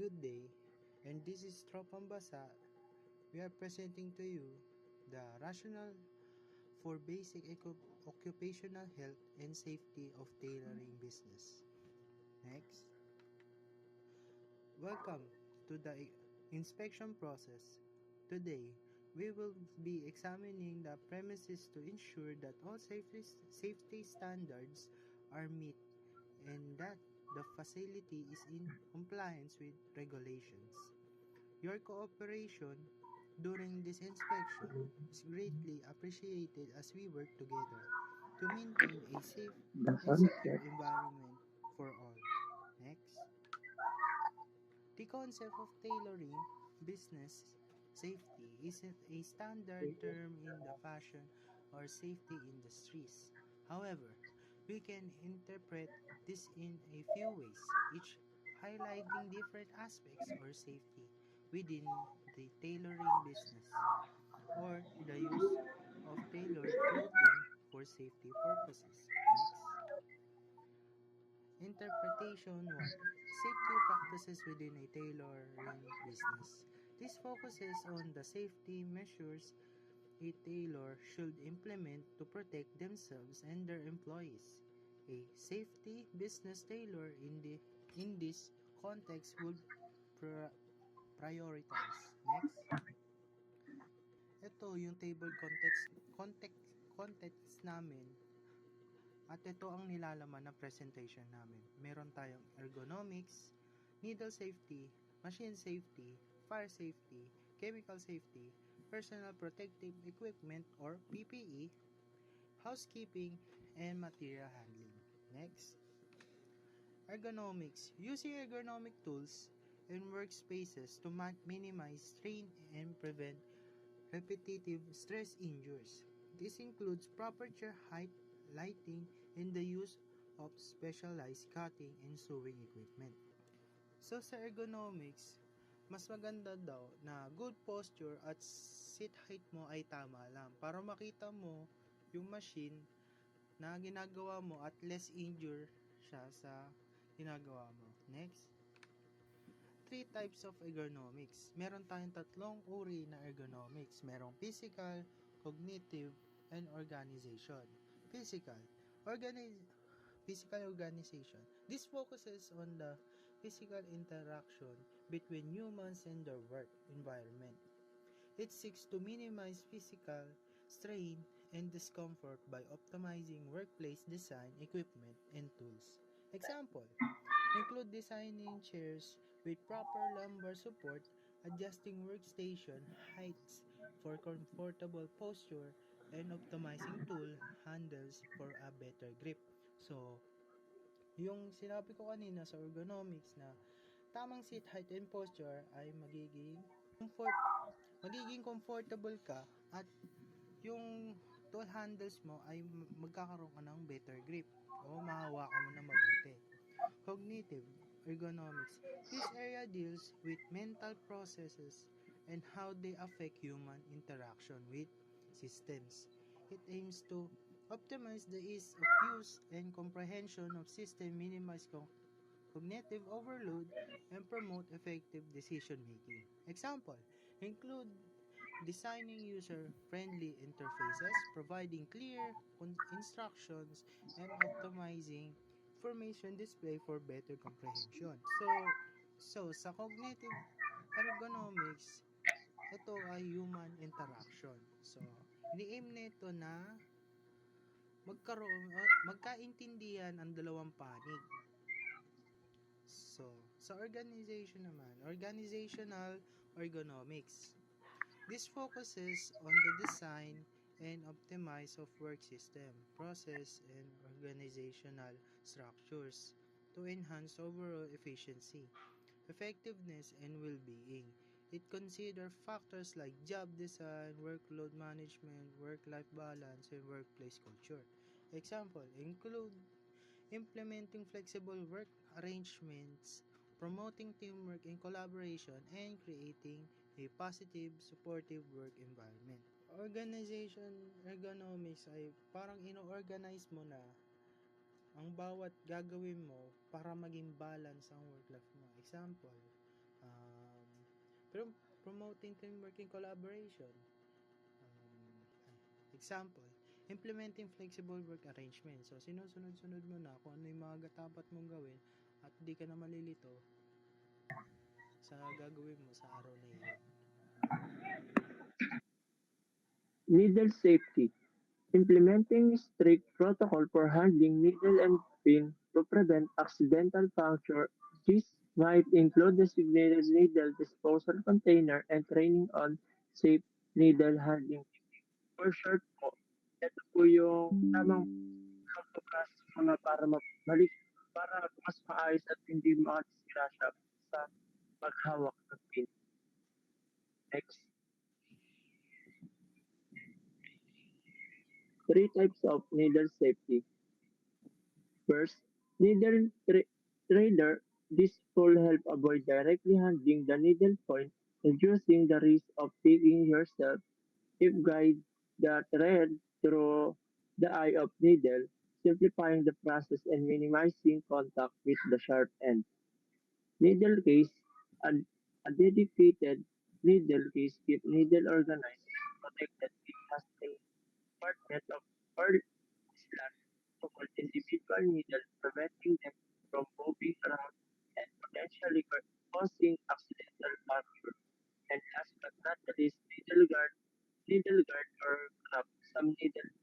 good day, and this is Tropambasa. We are presenting to you the rationale for basic occupational health and safety of tailoring business. Next, welcome to the inspection process. Today, we will be examining the premises to ensure that all safety standards are met and that the facility is in compliance with regulations. Your cooperation during this inspection is greatly appreciated as we work together to maintain a safe and secure environment for all. Next, the concept of tailoring business safety isn't a standard term in the fashion or safety industries. However, we can interpret this in a few ways, each highlighting different aspects or safety within the tailoring business or the use of tailored clothing for safety purposes. Next, Interpretation 1. Safety practices within a tailoring business. This focuses on the safety measures a tailor should implement to protect themselves and their employees. A safety business tailor in this context would prioritize. Next, ito yung table context namin. At ito ang nilalaman ng presentation namin. Meron tayong ergonomics, needle safety, machine safety, fire safety, chemical safety, personal protective equipment or PPE, housekeeping, and material handling. Next, ergonomics. Using ergonomic tools in workspaces to minimize strain and prevent repetitive stress injuries. This includes proper chair height, lighting, and the use of specialized cutting and sewing equipment. So sa ergonomics, mas maganda daw na good posture at seat height mo ay tama lang para makita mo yung machine na ginagawa mo at less injure siya sa ginagawa mo. Next, 3 types of ergonomics. Meron tayong tatlong uri na ergonomics. Merong physical, cognitive, and organization. Physical. Physical organization. This focuses on the physical interaction between humans and their work environment. It seeks to minimize physical strain and discomfort by optimizing workplace design, equipment, and tools. Example, include designing chairs with proper lumbar support, adjusting workstation heights for comfortable posture, and optimizing tool handles for a better grip. So, yung sinabi ko kanina sa ergonomics na tamang seat height and posture ay magiging comfortable ka at yung tool handles mo ay magkakaroon ka ng better grip o mahawakan mo na mabuti. Cognitive ergonomics. This area deals with mental processes and how they affect human interaction with systems. It aims to optimize the ease of use and comprehension of system, minimize cognitive overload, and promote effective decision making. Example, include designing user-friendly interfaces, providing clear instructions, and optimizing information display for better comprehension. So sa cognitive ergonomics, ito ay human interaction. So, ini-aim nito na magkaintindihan ang dalawang panig. So, sa organization naman, organizational ergonomics. This focuses on the design and optimize of work system, process, and organizational structures to enhance overall efficiency, effectiveness, and well-being. It considers factors like job design, workload management, work-life balance, and workplace culture. Example include implementing flexible work arrangements, promoting teamwork and collaboration, and creating a positive, supportive work environment. Organization ergonomics ay parang ino-organize mo na ang bawat gagawin mo para maging balance ang work life mo. Example, Um, promoting teamwork and collaboration. Example, implementing flexible work arrangements. So, sinusunod-sunod mo na kung ano yung mga dapat mong gawin at di ka na malilito sa gagawin mo sa araw na iyon. Needle safety. Implementing strict protocol for handling needle and pin to prevent accidental puncture. This might include designated needle disposal container and training on safe needle handling. For short po, ito po yung tamang pagpaprocess mo na para mas maayos at hindi makadisgrasya sa paghawak ng pin. Next, three types of needle safety. First, needle trailer. This will help avoid directly handling the needle point, reducing the risk of picking yourself. If guide the thread through the eye of needle, simplifying the process and minimizing contact with the sharp end. Needle case. A, a dedicated needle case keeps needle organized and protected. It has a compartment of or slot to hold individual needles, preventing them from moving around and potentially causing accidental fracture. And last but not the least, needle guard or cup. Some needles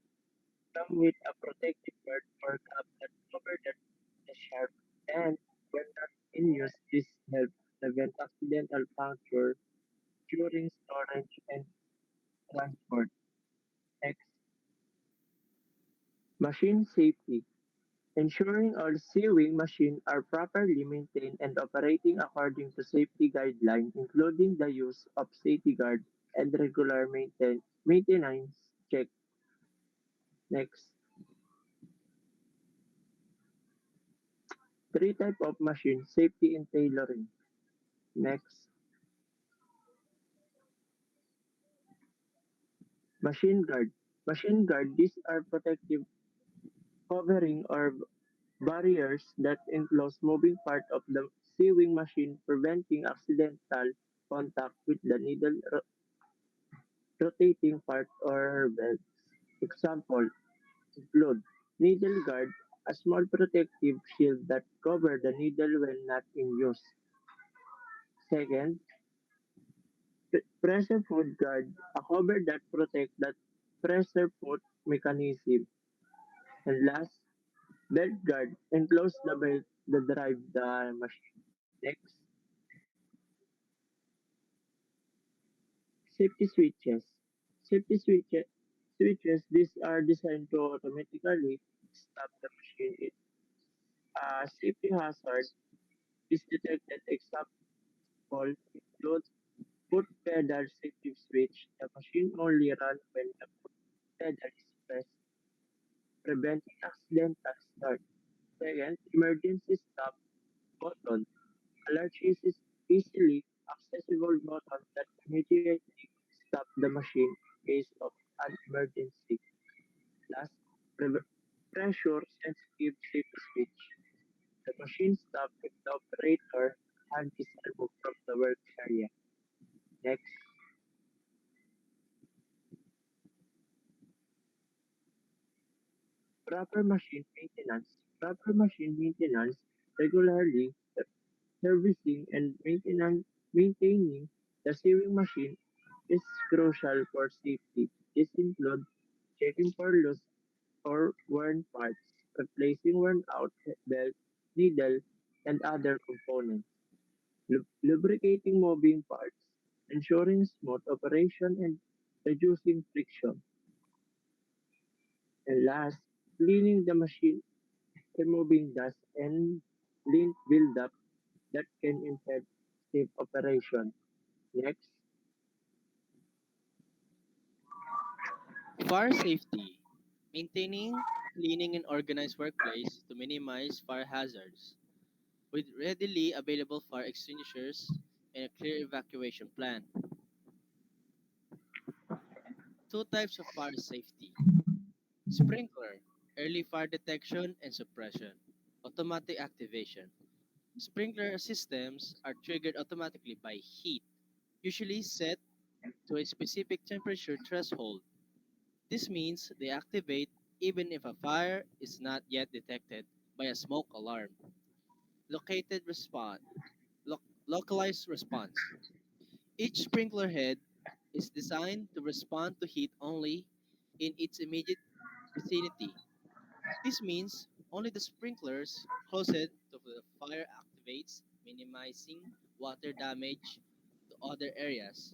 come with a protective guard or cup that cover the sharp end. When not in use, this helps prevent accidental puncture during storage and transport. Next, machine safety. Ensuring all sewing machines are properly maintained and operating according to safety guidelines, including the use of safety guard and regular maintenance check. Next, three type of machine safety and tailoring. Next, machine guard. Machine guard, these are protective covering or barriers that enclose moving part of the sewing machine, preventing accidental contact with the needle rotating part or belts. Example include needle guard, a small protective shield that covers the needle when not in use. Second, pressure foot guard, a cover that protects the pressure foot mechanism. And last, belt guard, enclose the belt that drive the machine. Next, safety switches. Safety switches, these are designed to automatically stop the machine. A safety hazard is detected. Example includes foot pedal safety switch. The machine only runs when the foot pedal is pressed, preventing accidental start. Second, emergency stop button. A large easily accessible button that immediately stop the machine in case of an emergency. Last, pressure sensitive safety switch. The machine stops if the operator hand is removed from the work area. Next, proper machine maintenance. Proper machine maintenance, regularly servicing and maintaining the sewing machine is crucial for safety. This includes checking for loose or worn parts, replacing worn out belt, needle, and other components, lubricating moving parts, ensuring smooth operation and reducing friction, and last, cleaning the machine, removing dust and lint buildup that can impair safe operation. Next, Fire safety. Maintaining, cleaning, and organized workplace to minimize fire hazards. With readily available fire extinguishers and a clear evacuation plan. Two types of fire safety. Sprinkler, early fire detection and suppression. Automatic activation. Sprinkler systems are triggered automatically by heat, usually set to a specific temperature threshold. This means they activate even if a fire is not yet detected by a smoke alarm. Located response, localized response. Each sprinkler head is designed to respond to heat only in its immediate vicinity. This means only the sprinklers closest to the fire activates, minimizing water damage to other areas.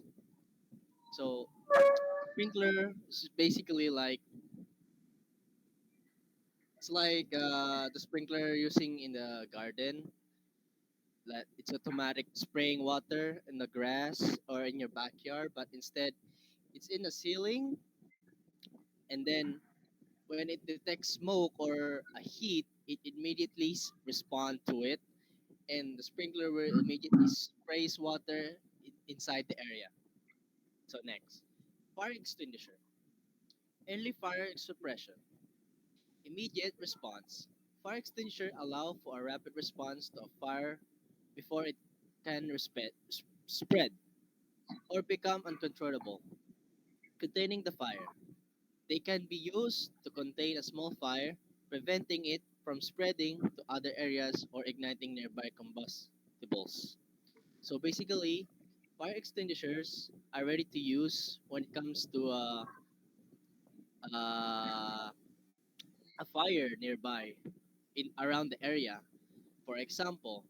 So sprinkler is basically like it's like the sprinkler using in the garden. Like it's automatic spraying water in the grass or in your backyard, but instead it's in the ceiling, and then when it detects smoke or a heat, it immediately respond to it, and the sprinkler will immediately sprays water inside the area. So next, fire extinguisher, early fire suppression, immediate response. Fire extinguisher allow for a rapid response to a fire before it can spread or become uncontrollable. Containing the fire. They can be used to contain a small fire, preventing it from spreading to other areas or igniting nearby combustibles. So basically, fire extinguishers are ready to use when it comes to uh, a fire nearby in around the area. For example,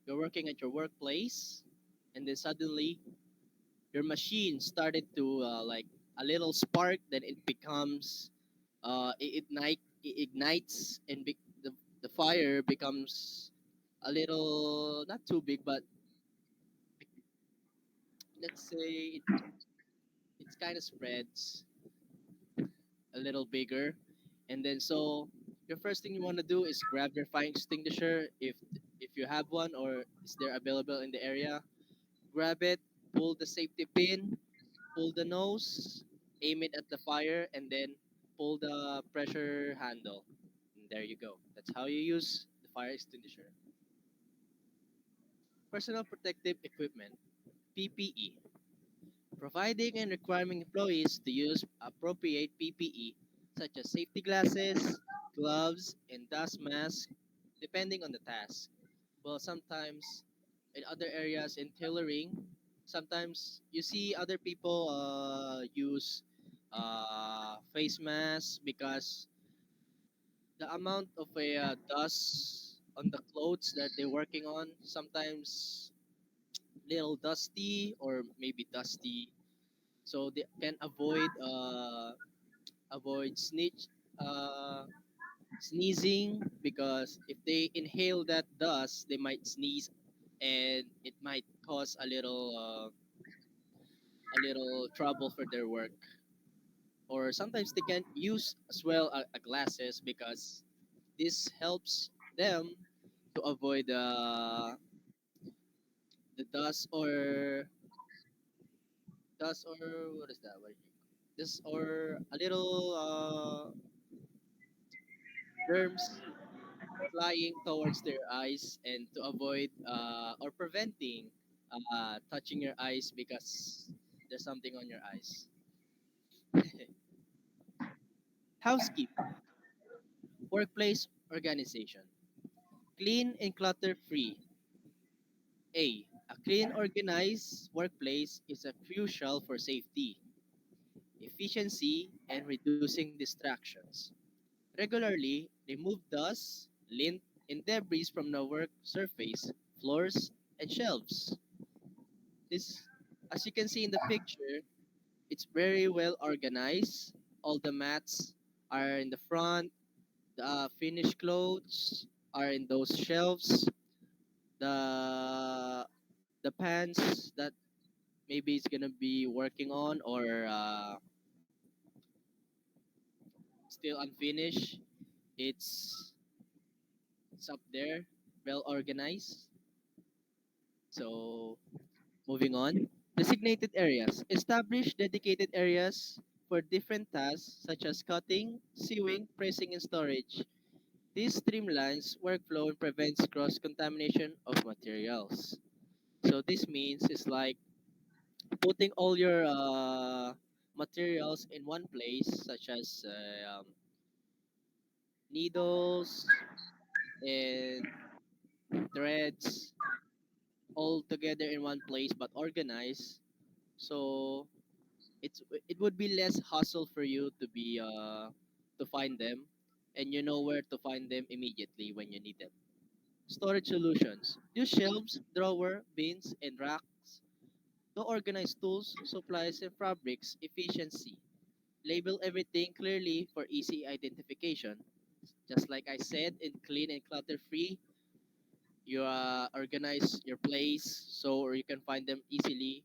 you're working at your workplace, and then suddenly your machine started to like a little spark, then it becomes it ignites and the fire becomes a little not too big, but be- let's say it's kind of spreads a little bigger, and then so your first thing you want to do is grab your fire extinguisher if you have one or is there available in the area. Grab it, pull the safety pin, pull the nose, aim it at the fire, and then pull the pressure handle. And there you go. That's how you use the fire extinguisher. Personal protective equipment, PPE. Providing and requiring employees to use appropriate PPE such as safety glasses, gloves, and dust masks, depending on the task. Well, sometimes in other areas in tailoring, sometimes you see other people use face masks because the amount of a dust on the clothes that they're working on sometimes little dusty or maybe dusty, so they can avoid sneezing, because if they inhale that dust they might sneeze and it might cause a little trouble for their work. Or sometimes they can use as well a glasses because this helps them to avoid the dust or what is that, what do you this or a little germs flying towards their eyes, and to avoid or preventing touching your eyes because there's something on your eyes. Housekeeping, workplace organization, clean and clutter free. A clean, organized workplace is a crucial for safety, efficiency, and reducing distractions. Regularly, remove dust, lint, and debris from the work surface, floors, and shelves. This, as you can see in the picture, it's very well organized. All the mats are in the front. The finished clothes are in those shelves. The the pants that maybe it's gonna be working on or still unfinished. It's it's up there, well organized. So moving on, designated areas. Establish dedicated areas for different tasks such as cutting, sewing, pressing, and storage. This streamlines workflow and prevents cross contamination of materials. So this means it's like putting all your materials in one place, such as needles and threads, all together in one place but organized. So it would be less hassle for you to find them, and you know where to find them immediately when you need them. Storage solutions: use shelves, drawer, bins, and racks to organize tools, supplies, and fabrics efficiency. Label everything clearly for easy identification. Just like I said, in clean and clutter free, you organize your place so or you can find them easily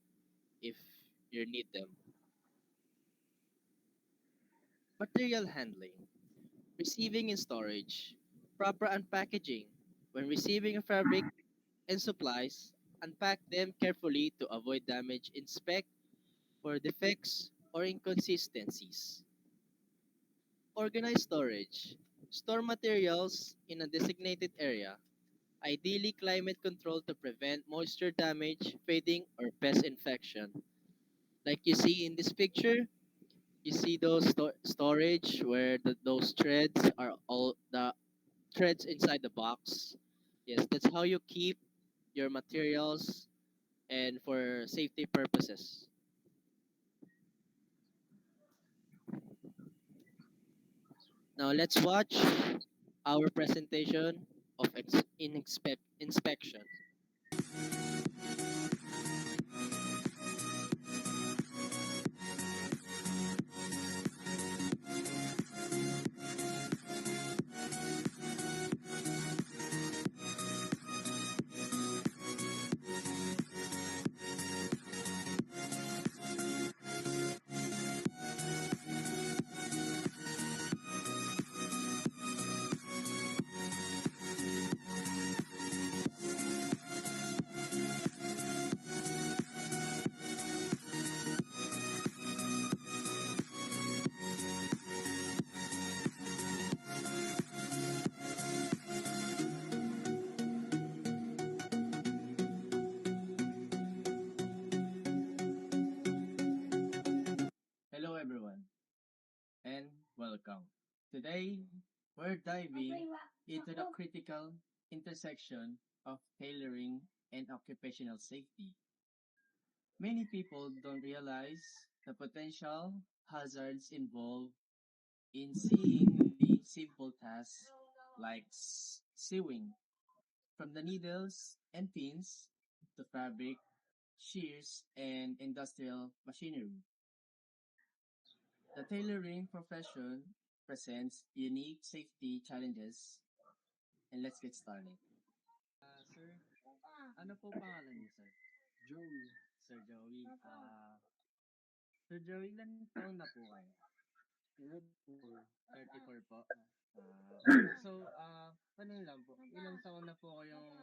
if you need them. Material handling, receiving and storage, proper unpackaging. When receiving a fabric and supplies, unpack them carefully to avoid damage. Inspect for defects or inconsistencies. Organize storage. Store materials in a designated area, ideally climate controlled to prevent moisture damage, fading, or pest infection. Like you see in this picture, you see those storage where those threads are all the threads inside the box. Yes, that's how you keep your materials and for safety purposes. Now let's watch our presentation of inspection. Hello, everyone, and welcome. Today, we're diving into the critical intersection of tailoring and occupational safety. Many people don't realize the potential hazards involved in seemingly simple tasks like sewing, from the needles and pins to fabric, shears, and industrial machinery. The tailoring profession presents unique safety challenges, and let's get started. Sir, ano po pangalan niyo, sir? Joey, Sir Joey. Sir Joey, ilan taon na po kayo? Red 4. 34 po. Tanong lang po, ilang taon na po kayong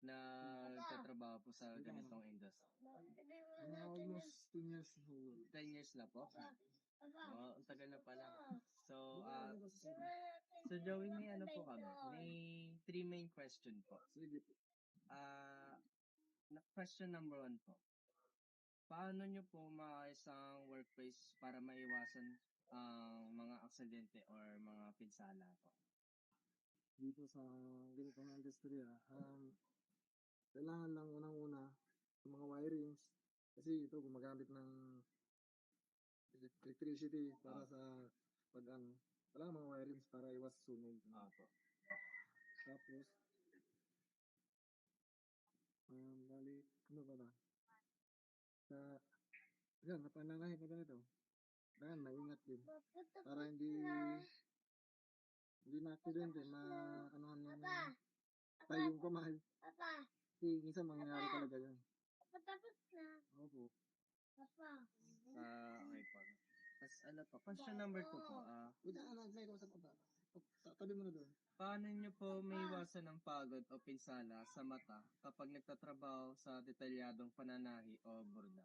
nagtatrabaho po sa ganitong industry? Almost 10 years old. 10 years na po? Oo, ang tagal na pala. So, Sir Joey, may ano po kami? May three main question po. Sige. Ah, question number one po. Paano nyo po maayos ang workplace para maiwasan ang mga aksidente or mga pinsala po? Dito sa ganitong industriya, kailangan lang unang-una sa mga wirings kasi ito gumagamit ng electricity para Ah. sa pag ano, kailangan mga wirings para iwas sunog. Po. Tapos, bali, ano ba ba? Sa, yan, napananahin na ganito. Kailangan maingat din. Para hindi na aksidente, anuhan yung tayong kamay. Kasi minsan mangyayari talaga yan. Opo. Okay po. Tapos ano po, question number two po. Wait, may kausap ko pa. Tabi mo na doon. Paano nyo po maiwasan ang pagod o pinsala sa mata kapag nagtatrabaho sa detalyadong pananahi o borda?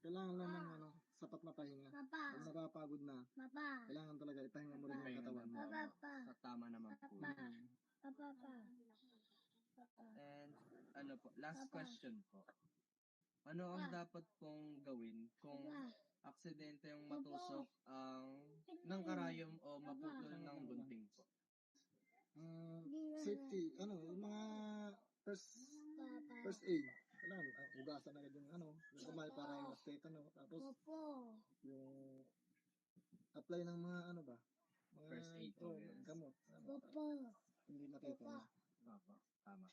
Kailangan lang ng sapat na pahinga. Pag napapagod na, kailangan talaga ipahinga mo rin yung Pahinga katawan mo. na po. Sa tama naman po. Mm. And ano po, last question po. Ano ang dapat pong gawin kung aksidente yung matusok ang ng karayom o maputol ng gunting po? Safety, yung mga first first aid. Kailangan, hugasan agad yung kamay para yung tetano. Tapos, yung apply ng mga ba, mga First aid po yun. gamot. Hindi matetano. Opo, tama.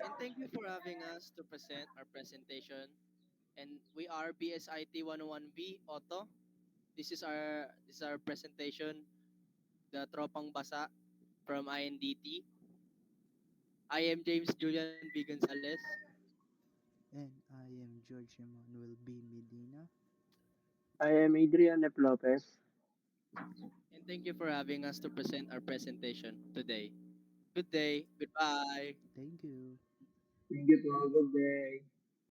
And thank you for having us to present our presentation. And we are BSIT 101B Auto. This is our presentation, the Tropang Basa from INDT. I am James Julian B. Gonzalez. And I am George Emmanuel B. Medina. I am Adrian F. Lopez. And thank you for having us to present our presentation today. Good day. Goodbye. Thank you. Thank you po. Good day.